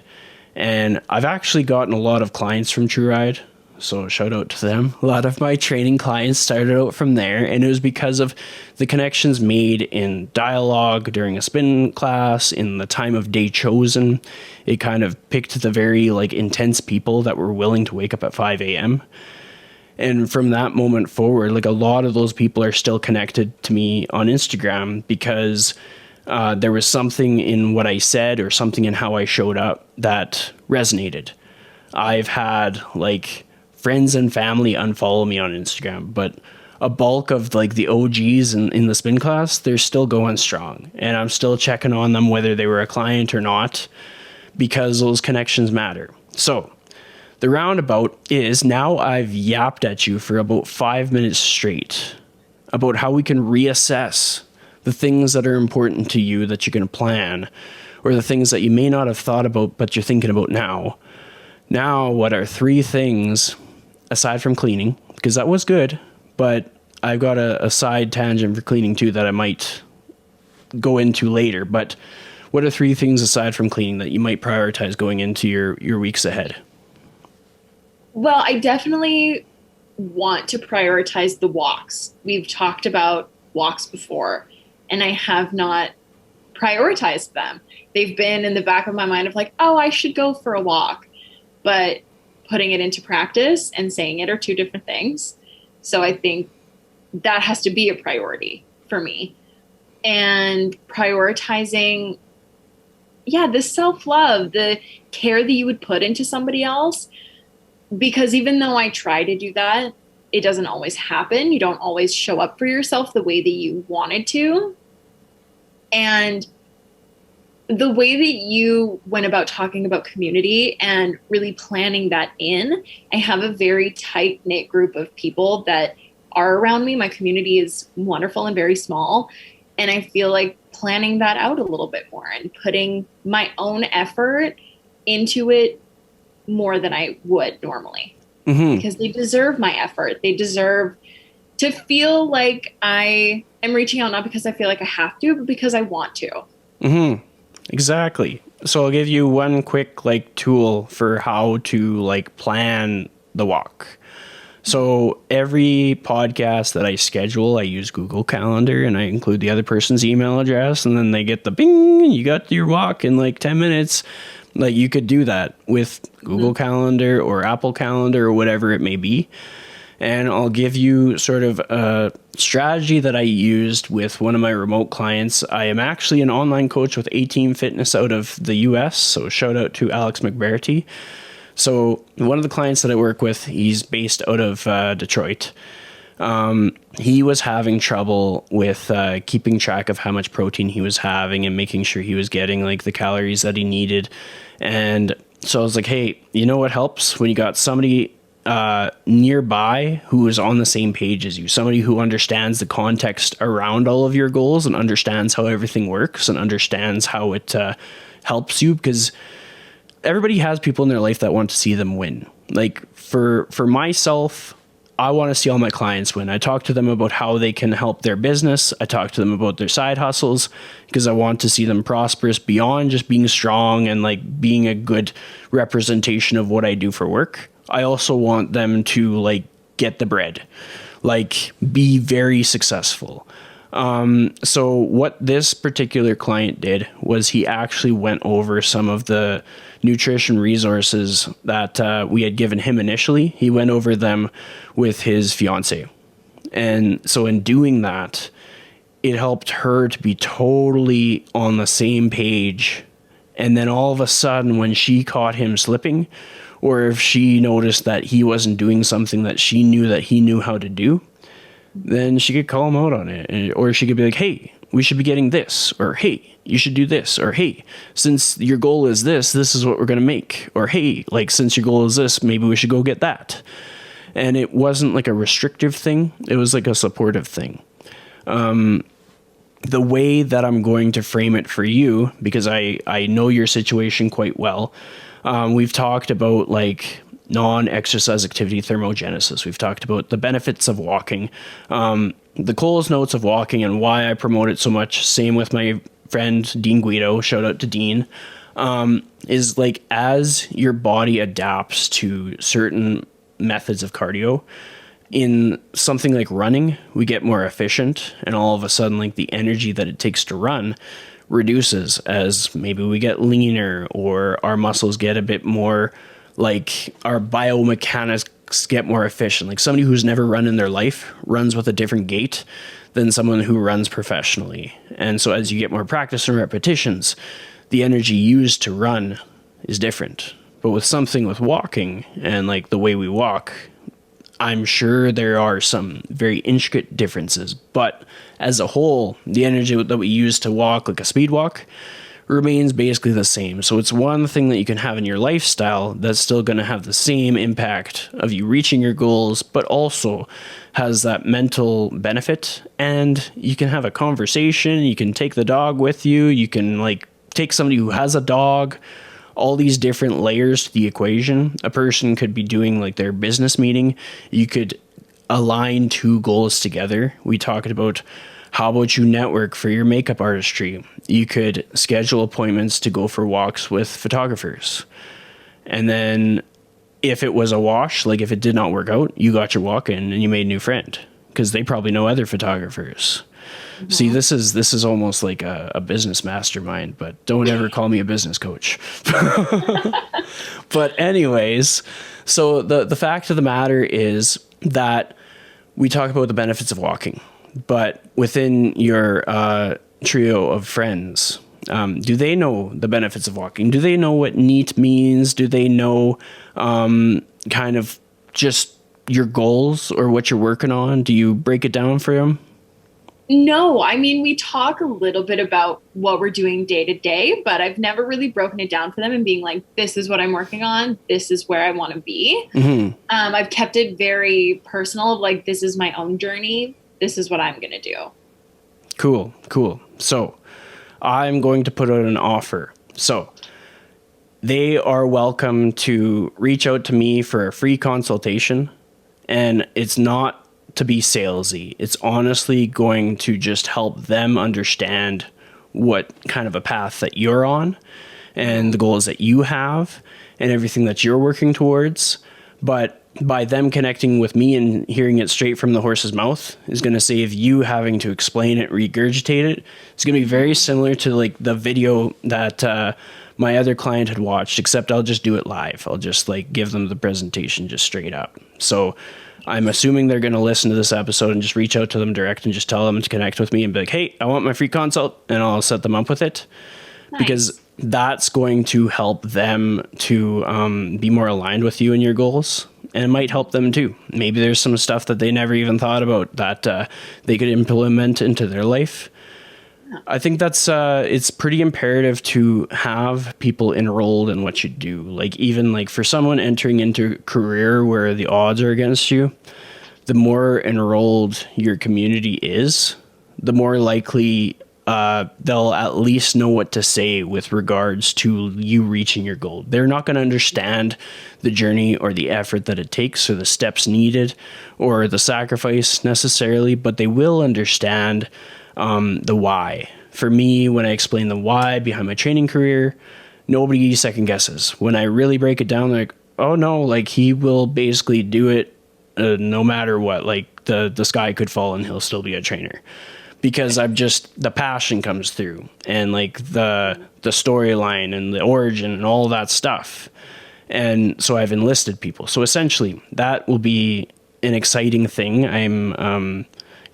B: and I've actually gotten a lot of clients from True Ride. So shout out to them. A lot of my training clients started out from there, and it was because of the connections made in dialogue during a spin class, in the time of day chosen. It kind of picked the very like intense people that were willing to wake up at 5 a.m. And from that moment forward, like a lot of those people are still connected to me on Instagram because there was something in what I said or something in how I showed up that resonated. I've had like friends and family unfollow me on Instagram, but a bulk of like the OGs in the spin class, they're still going strong. And I'm still checking on them whether they were a client or not, because those connections matter. So the roundabout is, now I've yapped at you for about 5 minutes straight about how we can reassess the things that are important to you that you're going to plan, or the things that you may not have thought about but you're thinking about now. Now, what are 3 things, aside from cleaning, because that was good, but I've got a side tangent for cleaning too that I might go into later. But what are 3 things aside from cleaning that you might prioritize going into your weeks ahead?
C: Well, I definitely want to prioritize the walks. We've talked about walks before, and I have not prioritized them. They've been in the back of my mind of like, oh, I should go for a walk. But putting it into practice and saying it are 2 different things. So I think that has to be a priority for me. And prioritizing, the self-love, the care that you would put into somebody else. Because even though I try to do that, it doesn't always happen. You don't always show up for yourself the way that you wanted to. And the way that you went about talking about community and really planning that in, I have a very tight-knit group of people that are around me. My community is wonderful and very small. And I feel like planning that out a little bit more and putting my own effort into it more than I would normally, because they deserve my effort. They deserve to feel like I am reaching out, not because I feel like I have to, but because I want to.
B: Exactly. So I'll give you one quick like tool for how to like plan the walk. So every podcast that I schedule, I use Google Calendar and I include the other person's email address, and then they get the bing, you got your walk in like 10 minutes. Like you could do that with Google Calendar or Apple Calendar or whatever it may be. And I'll give you sort of a strategy that I used with one of my remote clients. I am actually an online coach with A-Team Fitness out of the US. So shout out to Alex McBarity. So one of the clients that I work with, he's based out of Detroit. He was having trouble with keeping track of how much protein he was having and making sure he was getting like the calories that he needed. And so I was like, hey, you know what helps? When you got somebody nearby who is on the same page as you, somebody who understands the context around all of your goals and understands how everything works and understands how it helps you, because everybody has people in their life that want to see them win. Like for myself, I want to see all my clients win. I talk to them about how they can help their business. I talk to them about their side hustles because I want to see them prosperous beyond just being strong and like being a good representation of what I do for work. I also want them to like get the bread, like be very successul. So what this particular client did was he actually went over some of the nutrition resources that we had given him initially. He went over them with his fiance. And so in doing that, it helped her to be totally on the same page. And then all of a sudden, when she caught him slipping, or if she noticed that he wasn't doing something that she knew that he knew how to do, then she could call him out on it. Or she could be like, hey, we should be getting this, or hey, you should do this, or hey, since your goal is this is what we're going to make, or hey, like since your goal is this, maybe we should go get that. And it wasn't like a restrictive thing. It was like a supportive thing. The way that I'm going to frame it for you, because I know your situation quite well. We've talked about like non-exercise activity thermogenesis. We've talked about the benefits of walking, the Cole's notes of walking and why I promote it so much. Same with my friend, Dean Guido, shout out to Dean, is like as your body adapts to certain methods of cardio. In something like running, we get more efficient, and all of a sudden, like, the energy that it takes to run reduces as maybe we get leaner, or our muscles get a bit more, like, our biomechanics get more efficient. Like, somebody who's never run in their life runs with a different gait than someone who runs professionally. And so as you get more practice and repetitions, the energy used to run is different. But with something with walking and like the way we walk, I'm sure there are some very intricate differences, but as a whole, the energy that we use to walk, like a speed walk, remains basically the same. So it's one thing that you can have in your lifestyle that's still going to have the same impact of you reaching your goals, but also has that mental benefit. And you can have a conversation, you can take the dog with you, you can like take somebody who has a dog, all these different layers to the equation. A person could be doing like their business meeting. You could align two goals together. We talked about, how about you network for your makeup artistry? You could schedule appointments to go for walks with photographers. And then if it was a wash, like if it did not work out, you got your walk in and you made a new friend because they probably know other photographers. Mm-hmm. See, this is almost like a business mastermind, but don't ever call me a business coach. But anyways, so the fact of the matter is that we talk about the benefits of walking, but within your trio of friends, do they know the benefits of walking? Do they know what NEAT means? Do they know kind of just your goals or what you're working on? Do you break it down for them?
C: No, I mean, we talk a little bit about what we're doing day to day, but I've never really broken it down for them and being like, this is what I'm working on. This is where I want to be. Mm-hmm. I've kept it very personal of like, this is my own journey. This is what I'm going to do.
B: Cool. So I'm going to put out an offer. So they are welcome to reach out to me for a free consultation, and it's not to be salesy. It's honestly going to just help them understand what kind of a path that you're on and the goals that you have and everything that you're working towards. But by them connecting with me and hearing it straight from the horse's mouth is going to save you having to explain it, regurgitate it. It's going to be very similar to like the video that my other client had watched, except I'll just do it live. I'll just like give them the presentation just straight up. So I'm assuming they're going to listen to this episode and just reach out to them direct and just tell them to connect with me and be like, hey, I want my free consult, and I'll set them up with it. Nice. Because that's going to help them to be more aligned with you and your goals, and it might help them too. Maybe there's some stuff that they never even thought about that they could implement into their life. I think that's it's pretty imperative to have people enrolled in what you do. Like even like for someone entering into a career where the odds are against you, the more enrolled your community is, the more likely they'll at least know what to say with regards to you reaching your goal. They're not going to understand the journey or the effort that it takes or the steps needed or the sacrifice necessarily, but they will understand the why. For me, when I explain the why behind my training career, nobody second guesses. When I really break it down, they're like, oh no, like he will basically do it no matter what. Like the sky could fall and he'll still be a trainer. Because the passion comes through and like the storyline and the origin and all that stuff. And so I've enlisted people. So essentially that will be an exciting thing. I'm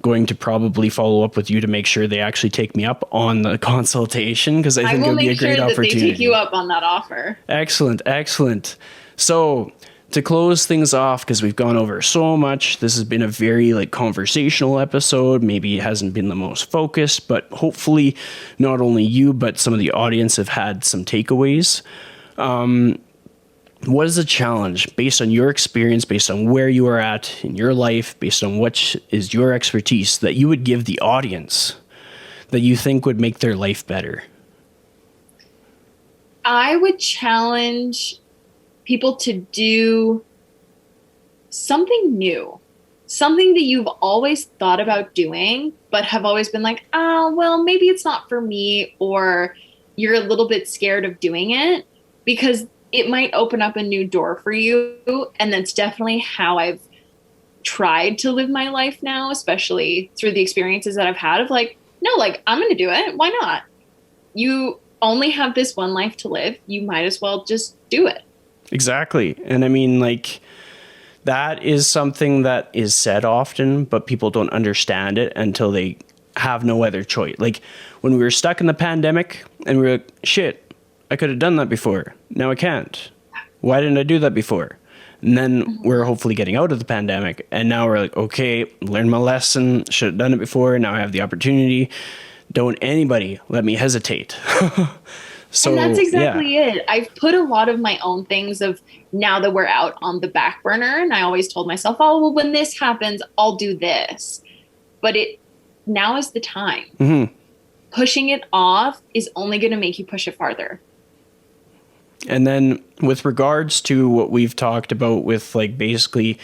B: going to probably follow up with you to make sure they actually take me up on the consultation, because I think it'll be a great opportunity. I will make sure that they take
C: you up on that offer.
B: Excellent. So to close things off, because we've gone over so much, this has been a very like conversational episode. Maybe it hasn't been the most focused, but hopefully not only you, but some of the audience have had some takeaways. What is a challenge based on your experience, based on where you are at in your life, based on what is your expertise that you would give the audience that you think would make their life better?
C: I would challenge people to do something new, something that you've always thought about doing, but have always been like, well, maybe it's not for me, or you're a little bit scared of doing it, because it might open up a new door for you. And that's definitely how I've tried to live my life now, especially through the experiences that I've had of like, no, like I'm going to do it. Why not? You only have this one life to live. You might as well just do it.
B: Exactly. And I mean, like, that is something that is said often, but people don't understand it until they have no other choice. Like when we were stuck in the pandemic and we were like, shit, I could have done that before. Now I can't. Why didn't I do that before? And then we're hopefully getting out of the pandemic. And now we're like, okay, learned my lesson. Should have done it before. Now I have the opportunity. Don't anybody let me hesitate. So,
C: and that's exactly it. I've put a lot of my own things of now that we're out on the back burner. And I always told myself, oh, well, when this happens, I'll do this. But now is the time. Mm-hmm. Pushing it off is only going to make you push it farther.
B: And then with regards to what we've talked about with like basically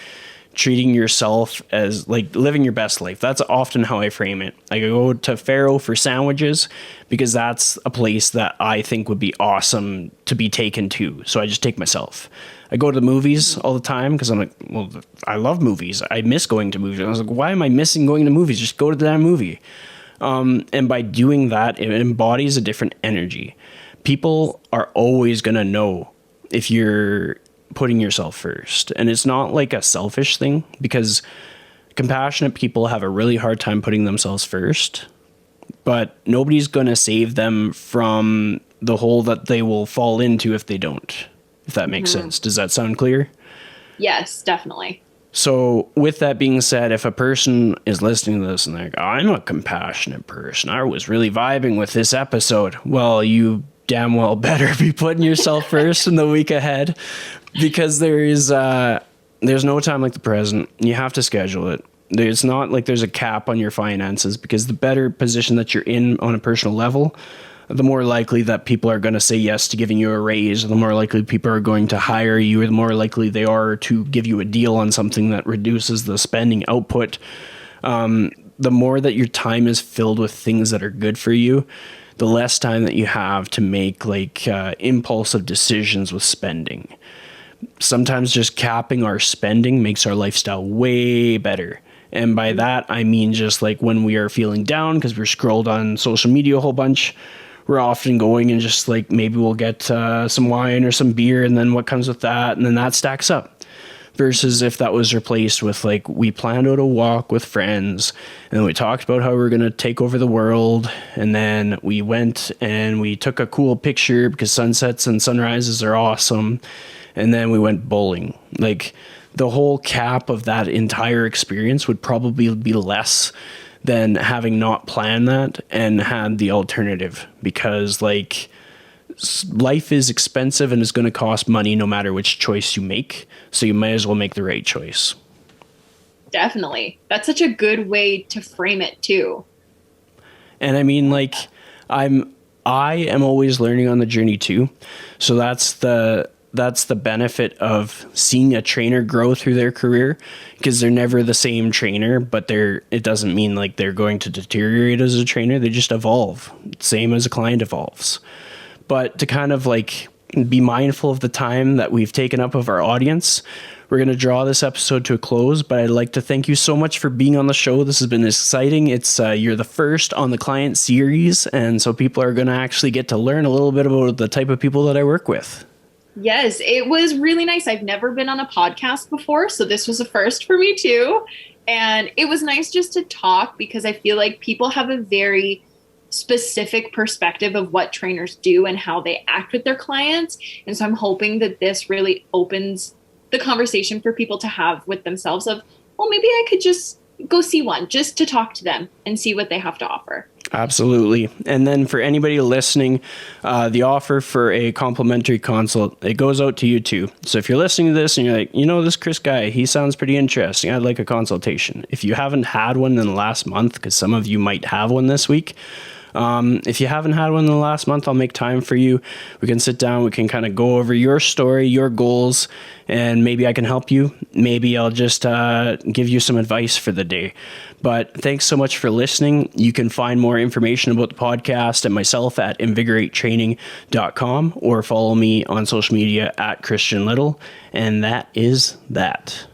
B: treating yourself as like living your best life. That's often how I frame it. I go to Faro for sandwiches because that's a place that I think would be awesome to be taken to. So I just take myself. I go to the movies all the time because I'm like, well, I love movies. I miss going to movies. I was like, why am I missing going to movies? Just go to that movie. And by doing that, it embodies a different energy. People are always going to know if you're putting yourself first. And it's not like a selfish thing because compassionate people have a really hard time putting themselves first, but nobody's going to save them from the hole that they will fall into if they don't, if that makes sense. Does that sound clear?
C: Yes, definitely.
B: So with that being said, if a person is listening to this and they're like, I'm a compassionate person, I was really vibing with this episode. Well, you damn well better be putting yourself first in the week ahead, because there's no time like the present. You have to schedule it. It's not like there's a cap on your finances, because the better position that you're in on a personal level, the more likely that people are going to say yes to giving you a raise, the more likely people are going to hire you, or the more likely they are to give you a deal on something that reduces the spending output. The more that your time is filled with things that are good for you, the less time that you have to make like impulsive decisions with spending. Sometimes just capping our spending makes our lifestyle way better. And by that, I mean just like when we are feeling down because we're scrolled on social media a whole bunch, we're often going and just like maybe we'll get some wine or some beer, and then what comes with that, and then that stacks up. Versus if that was replaced with like we planned out a walk with friends and we talked about how we're going to take over the world, and then we went and we took a cool picture because sunsets and sunrises are awesome, and then we went bowling. Like the whole cap of that entire experience would probably be less than having not planned that and had the alternative, because like life is expensive and is going to cost money no matter which choice you make. So you might as well make the right choice.
C: Definitely. That's such a good way to frame it too.
B: And I mean, like, I am always learning on the journey too. So that's the benefit of seeing a trainer grow through their career, because they're never the same trainer, but it doesn't mean like they're going to deteriorate as a trainer. They just evolve, same as a client evolves. But to kind of like be mindful of the time that we've taken up of our audience, we're going to draw this episode to a close, but I'd like to thank you so much for being on the show. This has been exciting. It's you're the first on the client series, and so people are going to actually get to learn a little bit about the type of people that I work with.
C: Yes, it was really nice. I've never been on a podcast before, so this was a first for me too. And it was nice just to talk, because I feel like people have a very specific perspective of what trainers do and how they act with their clients. And so I'm hoping that this really opens the conversation for people to have with themselves of, well, maybe I could just go see one just to talk to them and see what they have to offer.
B: Absolutely. And then for anybody listening, the offer for a complimentary consult, it goes out to you too. So if you're listening to this and you're like, this Chris guy, he sounds pretty interesting, I'd like a consultation. If you haven't had one in the last month, because some of you might have one this week, If you haven't had one in the last month, I'll make time for you. We can sit down, we can kind of go over your story, your goals, and maybe I can help you. Maybe I'll just give you some advice for the day. But thanks so much for listening. You can find more information about the podcast and myself at invigoratetraining.com or follow me on social media at Christian Liddle. And that is that.